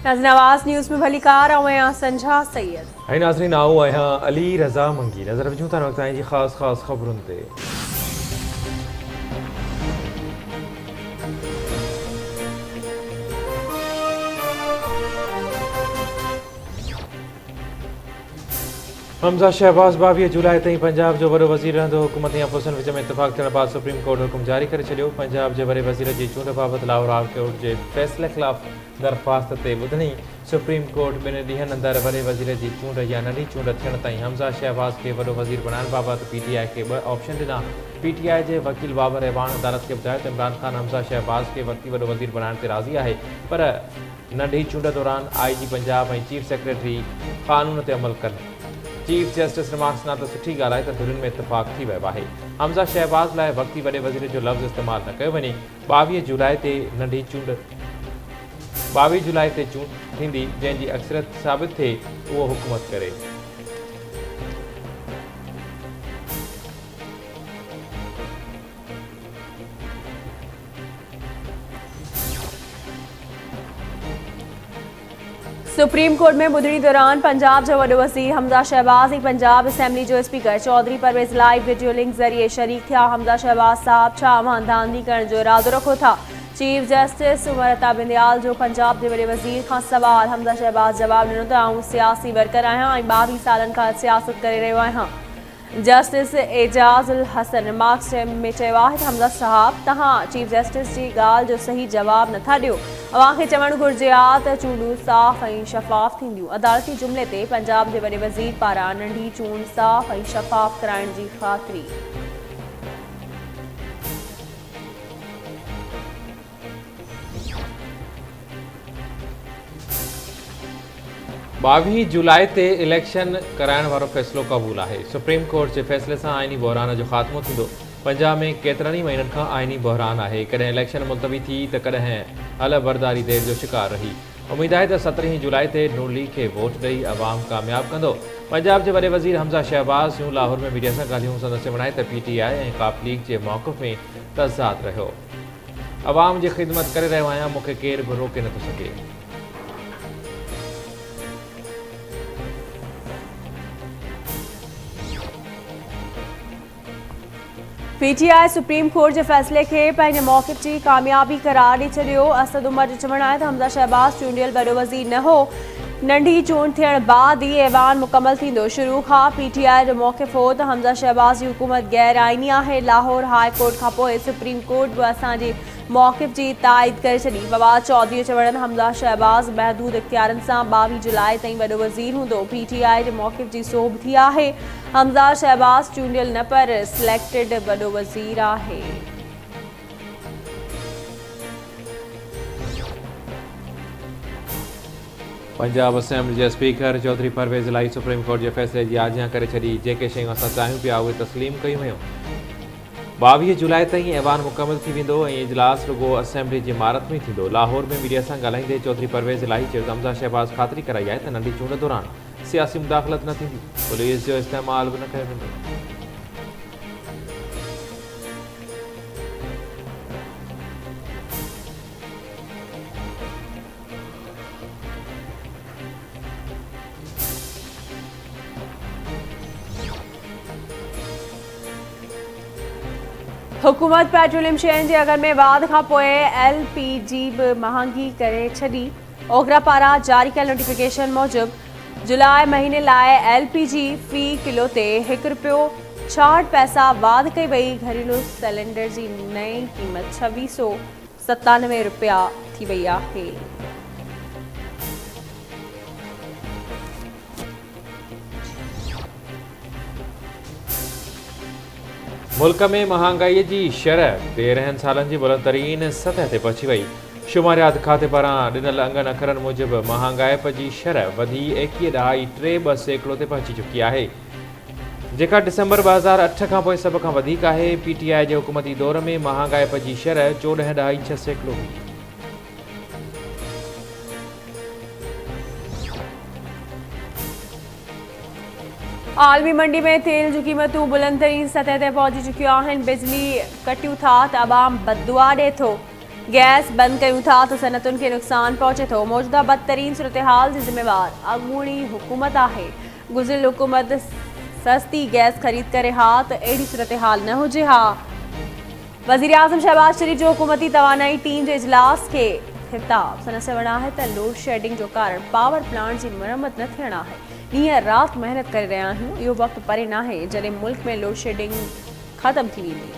नाज़रीन आवाज़ न्यूज़ में भली कार आऊं संझा सैयद ऐं नाज़रीन आऊं आहियां अली रज़ा मंगी नज़र विझूं था वक़्त जी ख़ासि ख़बरुनि ते। हमज़ा शहबाज़ 22 जुलाई ताईं पंजाब जो वॾो वज़ीर रहंदो। हुकूमत या फुसन विच में इतफ़ाक़ थियण बाद सुप्रीम कोर्ट हुकुम जारी करे छॾियो। पंजाब जे वॾे वज़ीर जी चूंड बाबति लाहौर हाई कोर्ट जे फ़ैसिले ख़िलाफ़ दरख़्वास्त ते ॿुधणी। सुप्रीम कोर्ट ॿिनि ॾींहंनि अंदरि वॾे वज़ीर जी चूंड या नंढी चूंड थियण ताईं हमज़ा शहबाज़ खे वॾो वज़ीर बणाइण बाबति PTI खे 2 ऑप्शन ॾिना। PTI जे वकील बाबर ऐवान अदालत खे ॿुधायो त इमरान ख़ान हमज़ा शहबाज़ खे वक़्ती वॾो वज़ीर बणाइण ते राज़ी आहे, पर नंढी चूंड दौरान IG पंजाब ऐं चीफ सेक्रेटरी क़ानून ते अमल कनि। चीफ जस्टिस रिमार्क्स ना त सुठी ॻाल्हि आहे त धुरियुनि में इतफ़ाक़ थी वियो आहे। हमज़ा शहबाज़ लाइ वक़्ती वॾे वज़ीर जो लफ़्ज़ इस्तेमालु न कयो वञे। 22 जुलाई ते नंढी चूंड 22 जुलाई ते चूंड थींदी, जंहिंजी अक्सरियत साबित थिए उहो हुकूमत करे। सुप्रीम कोर्ट में ॿुधणी दौरान पंजाब जो वॾो वज़ीर हमज़ा शहबाज़ ऐं पंजाब असेंबली जो speaker Chaudhry Pervez live video link ज़रिए शरीक थिया। हमज़ा शहबाज़ साहब छा अवां धांधली करण जो इरादो रखो था? चीफ जस्टिस उमर अता बिंदयाल जो पंजाब जे वॾे वज़ीर खां सवाल। हमज़ा शहबाज़ जवाब ॾिनो त आऊं सियासी वर्कर आहियां ऐं 22 सालनि खां सियासत करे रहियो आहियां। जस्टिस एजाज़ उल हसन रिमार्क्स में चयो आहे त हमज़ा साहब तव्हां चीफ जस्टिस जी ॻाल्हि जो सही जवाब नथा ॾियो। अव्हां खे चवणु घुरिजे हा त चूंडूं साफ़ ऐं शफ़ाफ़ थींदियूं। अदालती जुमिले ते पंजाब जे वॾे वज़ीर पारां नंढी चूंड साफ़ ऐं शफ़ाफ़ कराइण जी ख़ातिरी। 22 जुलाई ते इलेक्शन कराइण वारो फ़ैसिलो क़बूल आहे। सुप्रीम कोर्ट जे फ़ैसिले सां आइनी बहरान जो ख़ात्मो थींदो। पंजाब में केतिरनि ई महीननि खां आइनी बहरान आहे। कॾहिं इलेक्शन मुलतवी थी त कॾहिं हल बरदारी देर जो शिकार रही। उमेद आहे त 17 जुलाई ते नून लीग खे वोट ॾेई अवाम कामयाब कंदो। पंजाब जे वॾे वज़ीर हमज़ा शहबाज़ जूं लाहौर में मीडिया सां ॻाल्हियूं संदसि चवण आहे त PTI ऐं काफ लीग जे मौक़िफ़ में तज़ाद रहियो। अवाम जी ख़िदमत करे रहियो आहियां, मूंखे केरु बि रोके नथो सघे। PTI सुप्रीम कोर्ट जे फ़ैसिले खे पंहिंजे मौक़िफ़ जी कामयाबी करार ॾेई छॾियो। असद उमर जो चवणु आहे त हमज़ा शहबाज़ चूंडियल वॾो वज़ीर न हो। नंढी चूंड थियण बाद ई ऐवान मुकमल थींदो। शुरू खां PTI जो मौक़िफ़ हो त हमज़ा शहबाज़ जी हुकूमत गैर आइनी आहे। लाहौर हाई कोर्ट खां पोइ सुप्रीम कोर्ट बि असांजी मौक़िफ़ जी ताईद करे छॾी। फवाद चौधरी जो चवणु हमज़ा शहबाज़ महदूद इख्तियारनि सां 22 जुलाई ताईं वॾो वज़ीर हूंदो। PTI जे मौक़िफ़ जी सोभ थी आहे। हमज़ा शहबाज़ चूंडियल न पर सिलेक्टेड वॾो वज़ीर आहे। पंजाब असेंबली जे स्पीकर चौधरी परवेज़ लाई सुप्रीम कोर्ट जे फ़ैसिले जी आजियां करे छॾी। जेके शयूं असां चाहियूं पिया उहे तस्लीम कयूं वयूं। 22 जुलाई ताईं ऐवान मुकमल थी वेंदो ऐं इजलास रुगो असेंबली जी इमारत में थींदो। लाहौर में मीडिया सां ॻाल्हाईंदे चौधरी परवेज़ लाई चयो त हमज़ा शहबाज़ ख़ातिरी कराई आहे त नंढी चूंड दौरान सियासी मुदाख़लत न थींदी, पुलिस जो इस्तेमालु बि न कयो वेंदो। हुकूमत पेट्रोलियम शयुनि जे अघनि में वाध खां पोइ LPG बि महांगी करे छॾी। ओखरा पारां जारी कयल नोटिफिकेशन मूजिबि जुलाई महीने लाइ LPG फ़ी किलो ते ₹1.66 वाध कई वई। घरेलू सिलेंडर जी नई क़ीमत ₹2697 थी वई आहे। मुल्क में महांगाई जी शरह 13 सालनि जी बुलंदतरीन सतह ते पहुची वई। शुमारियात खाते पारां ॾिनल अंगनि अखरनि मूजिबि महांगाइप जी शरह वधी 21.32% ते पहुची चुकी आहे, जेका दिसंबर 2008 खां पोइ सभ खां वधीक आहे। PTI जे हुकूमती दौर में महांगाइप जी शरह 14.6% हुई। आलमी मंडी में तेल जूं क़ीमतूं बुलंद तरीन सतह ते पहुची चुकियूं आहिनि। बिजली कटियूं था त अवाम बददुआ ॾिए थो। गैस बंद कयूं था तो सनतुनि खे नुक़सान पहुचे थो। मौजूदा बदतरीन सूरत हाल जी ज़िम्मेवार अॻूणी हुकूमत आहे। गुज़िरियल हुकूमत सस्ती गैस ख़रीद करे हा त अहिड़ी सूरत हाल न हुजे हा। वज़ीर आज़म शहबाज शरीफ़ जो हुकूमती तवानाई टीम जे इजलास खे ख़िताब। संदसि चवणु आहे त लोड शेडिंग जो कारण पावर प्लांट जी मरम्मत न थियणु आहे। ॾींहं राति महिनत करे रहिया आहियूं। इहो वक़्तु परे नाहे जॾहिं मुल्क में लोड शेडिंग ख़तमु थी वेंदी।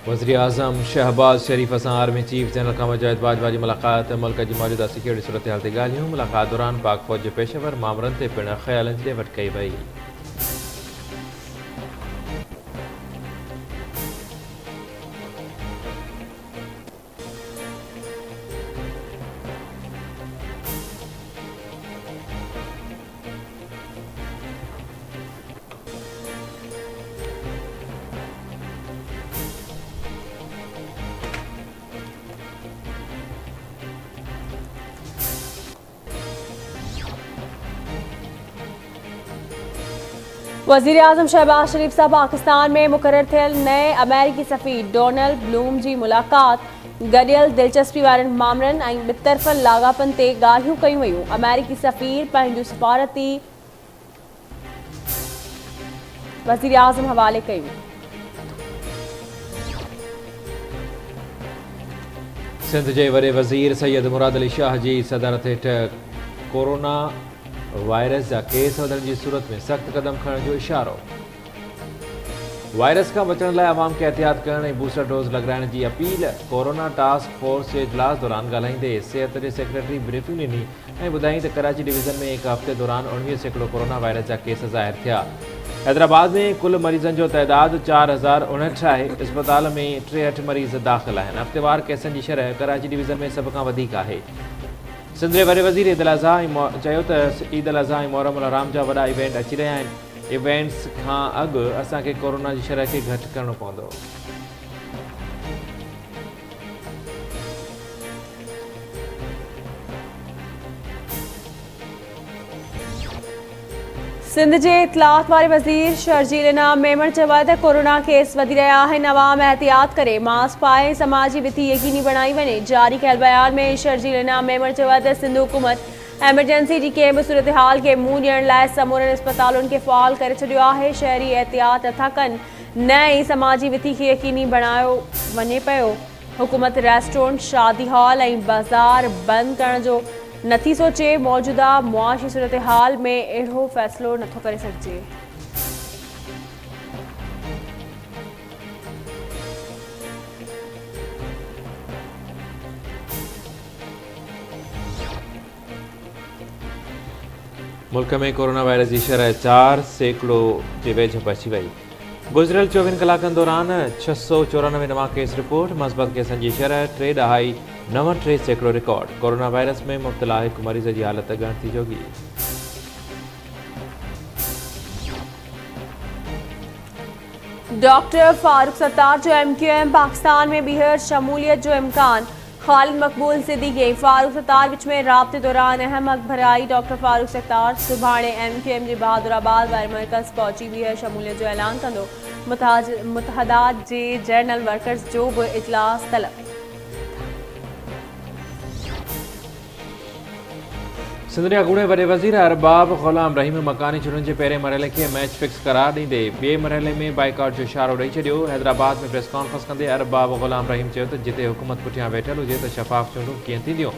वज़ीर आज़म शहबाज शरीफ़ सां आर्मी चीफ जनरल क़मर जावेद बाजवा जी मुलाक़ात। मुल्क जी मौजूदा सिक्योरिटी सूरत हाल ते ॻाल्हियूं। मुलाक़ात दौरान पाक फ़ौज जे पेशेवर मामरनि ते पिणु ख़्यालनि जी ॾेवट कई वई। वज़ीर आज़म शहबाज शरीफ़ सां पाकिस्तान में मुक़ररु थियल नए अमेरिकी सफ़ीर डोनाल्ड ब्लूम जी मुलाक़ात। गॾियल दिलचस्पी वारनि मामलनि ऐं ॿितरफ़नि लाॻापनि ते ॻाल्हियूं कयूं वयूं। अमेरिकी सफ़ीर पंहिंजूं सफ़ारती वज़ीर आज़म हवाले कयूं। सिंध जे वॾे वज़ीर सैयद मुराद अली शाह जी सदारत हेठि कोरोना वायरस जा केस वधण जी सूरत में सख़्त क़दम खणण जो इशारो। वायरस खां बचण लाइ अवाम खे एहतियात करण ऐं बूस्टर डोज़ लॻाइण जी अपील। कोरोना टास्क फोर्स जे इजलास दौरान ॻाल्हाईंदे सिहत जे सेक्रेटरी ब्रीफिंग ॾिनी ऐं ॿुधाईं त कराची डिवीज़न में हिकु हफ़्ते दौरान 19% कोरोना वायरस जा केस ज़ाहिर थिया। हैदराबाद में कुल मरीज़नि जो तइदाद 4059 आहे। इस्पताल में 63 मरीज़ दाख़िल आहिनि। हफ़्तेवार केसनि जी शरह कराची डिवीज़न में सभ खां वधीक आहे। सिंध जे वॾे वज़ीर ईद अल अज़हा चयो त ईद अल अज़हा ऐं मुहर्रम उल हराम जा वॾा इवेंट अची रहिया आहिनि। इवेंट्स खां अॻु असांखे कोरोना जी शरह खे घटि करणो पवंदो। सिंध जे इतलात वारे वज़ीर शर्जील इनाम मेमण चयो आहे त कोरोना केस वधी रहिया आहिनि। अवाम एहतियात करे मास्क पाए समाजी विथी यकीनी बणाई वञे। जारी कयल बयान में शर्जील इनाम मेमण चयो आहे त सिंध हुकूमत एमरजेंसी जी कंहिं बि सूरत हाल खे मुंहुं ॾियण लाइ समूरनि इस्पतालुनि खे फ़ाल करे छॾियो आहे। शहरी एहतियात नथा कनि न ई समाजी विथी खे यकीनी बणायो वञे पियो। हुकूमत रेस्टोरेंट शादी हॉल ऐं बाज़ार बंदि करण जो नथी सोचे। मौजूदा मुआशी सूरत हाल में अहिड़ो फ़ैसिलो नथो करे सघिजे। मुल्क में कोरोना वायरस जी शरह 4% जे वेझो पहुची वई। गुज़िरियल 24 कलाकनि दौरान 694 नवां केस रिपोर्ट। मस्बत केसनि जी शरह 3.93% रिकॉर्ड। कोरोना वायरस में मुब्तला हिकु मरीज़ जी हालत ॻणिती जोगी। डॉक्टर फारूक सत्तार जो MQM पाकिस्तान में ॿीहर शमूलियत जो इम्कान। ख़ालिद मक़बूल सिद्दीक़ी ऐं फारूक सत्तार विच में राब्ते दौरान अहम अख़बराई। डॉक्टर फारूक सत्तार सुभाणे MQM जे बहादुराबाद वारे मर्कज़ पहुची ॿीहर शमूलियत जो ऐलान कंदो। मुतहदात जे जनरल वर्कर्स जो बि इजलास तलब। सिंध जे अॻूणे वॾे वज़ीर अरबाब ग़ुलाम रहीम मकानी चूंडुनि जे पहिरें मरहले खे मैच फिक्स करार ॾींदे ॿिए मरहले में बाइकआउट जो इशारो ॾेई छॾियो। हैदराबाद में प्रेस कॉन्फ्रेंस कंदे अरबाब ग़ुलाम रहीम चयो त जिते हुकूमत पुठियां वेठल हुजे त शफ़ाफ़ चूंडूं कीअं थींदियूं।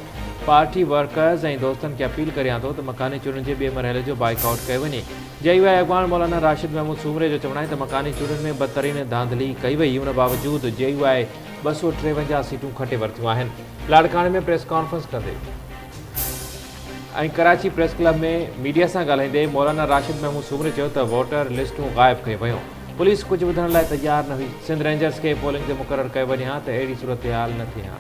पार्टी वर्कर्स ऐं दोस्तनि खे अपील करियां थो त मकानी चूंडुनि जे ॿिए मरहले जो बाइकआउट कयो वञे। JUI अॻवान मौलाना राशिद महमूद सूमरे जो चवणु आहे त मकानी चूंडुनि में बदतरीन धांधली कई वई। उन बावजूदि JUI 253 सीटूं खटे वरितियूं आहिनि। लाड़काणे में प्रेस कॉन्फ्रेंस कंदे ऐं कराची प्रेस क्लब में मीडिया सां ॻाल्हाईंदे मौलाना राशिद महमूद सूमरे चयो त वोटर लिस्टूं ग़ाइबु कयूं वयूं। पुलिस कुझु ॿुधण लाइ तयारु न हुई। सिंध रेंजर्स खे पोलिंग ते मुक़ररु कयो वञे हा त अहिड़ी सूरत हाल न थिए हा।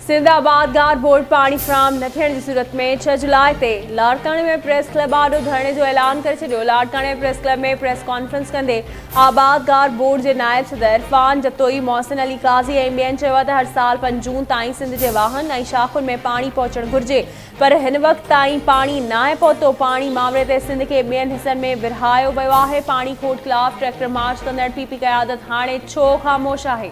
सिंध आबादगार बोर्ड पाणी फ्राहम न थियण जी सूरत में 6 जुलाई ते लाड़काणे में प्रेस क्लब आॾो धरणे जो ऐलान करे छॾियो। लाड़काणे प्रेस क्लब में प्रेस कॉन्फ्रेंस कंदे आबादगार बोर्ड जे नायब सदर इरफान जतोई, मोहसिन अली काज़ी ऐं ॿियनि चयो त हर साल 5 जून ताईं सिंध जे वाहन ऐं शाख़ुनि में पाणी पहुचणु घुरिजे, पर हिन वक़्त ताईं पाणी नाहे पहुतो। पाणी मामले ते सिंध खे ॿियनि हिसनि में विरहायो वियो आहे। पाणी खोट ख़िलाफ़ ट्रैक्टर मार्च कंदड़ पीपी क़यादत हाणे छो ख़ामोश आहे?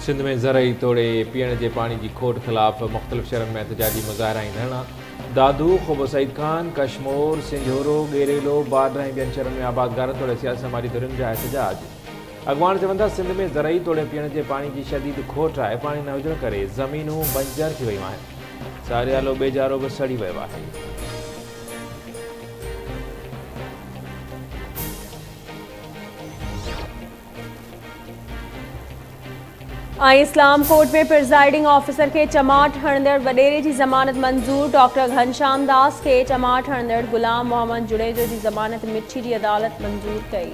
सिंध में ज़रई तोड़े पीअण जे पाणी जी खोट ख़िलाफ़ मुख़्तलिफ़ शहरनि में एहतजाजी मुज़ाहिरा ऐं धरना। दादू, ख़ूब सईद खान, कशमोर, सिंझोरो, गेरेलो, बाडर ऐं ॿियनि शहरनि में आबादगार तोड़े सियासी समाजी धुरियुनि जा एहतजाज। अॻवान चवनि था सिंध में ज़रई तोड़े पीअण जे पाणी जी शदीद खोट आहे। पाणी न हुजण करे ज़मीनूं बंजर थी वयूं आहिनि। सारियालो बेजारो बि सड़ी वियो आहे। इस्लाम कोर्ट में प्रिजाइडिंग ऑफिसर के चमाट हणंदड़ वडेरे जी ज़मानत मंजूर। डॉक्टर घनश्याम दास के चमाट हणंदड़ गुलाम मोहम्मद जुड़ेजो जी ज़मानत मिठी जी अदालत मंजूर कई।